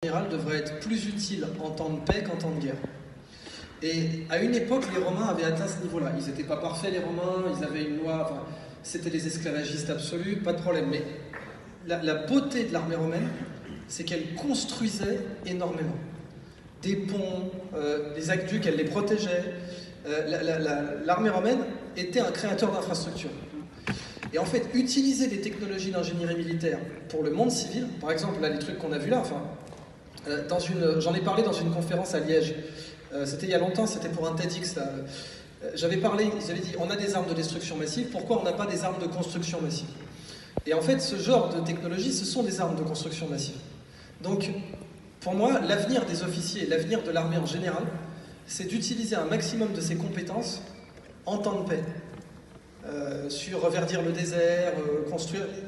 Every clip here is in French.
général devrait être plus utile en temps de paix qu'en temps de guerre. Et à une époque, les Romains avaient atteint ce niveau-là. Ils n'étaient pas parfaits, les Romains, ils avaient une loi, enfin, c'était des esclavagistes absolus, pas de problème. Mais la beauté de l'armée romaine, c'est qu'elle construisait énormément. Des ponts, les aqueducs, elle les protégeait. L'armée romaine était un créateur d'infrastructures. Et en fait, utiliser des technologies d'ingénierie militaire pour le monde civil, par exemple, là, les trucs qu'on a vus là, enfin, j'en ai parlé dans une conférence à Liège. C'était il y a longtemps, c'était pour un TEDx. J'avais dit, on a des armes de destruction massive, pourquoi on n'a pas des armes de construction massive? Et en fait, ce genre de technologie, ce sont des armes de construction massive. Donc, pour moi, l'avenir des officiers, l'avenir de l'armée en général, c'est d'utiliser un maximum de ses compétences en temps de paix. Sur reverdir le désert,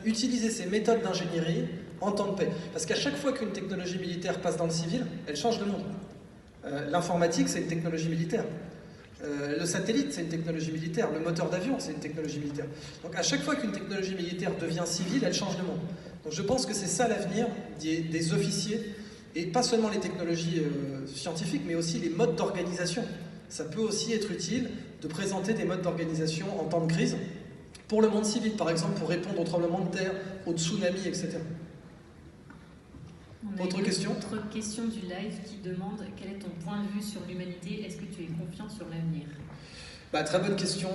utiliser ces méthodes d'ingénierie en temps de paix. Parce qu'à chaque fois qu'une technologie militaire passe dans le civil, elle change le monde. L'informatique, c'est une technologie militaire. Le satellite, c'est une technologie militaire. Le moteur d'avion, c'est une technologie militaire. Donc à chaque fois qu'une technologie militaire devient civile, elle change le monde. Donc je pense que c'est ça l'avenir des officiers, et pas seulement les technologies scientifiques, mais aussi les modes d'organisation. Ça peut aussi être utile de présenter des modes d'organisation en temps de crise pour le monde civil, par exemple pour répondre aux tremblements de terre, aux tsunamis, etc. Autre question ? Autre question du live qui demande quel est ton point de vue sur l'humanité? Est-ce que tu es confiant sur l'avenir? Très bonne question.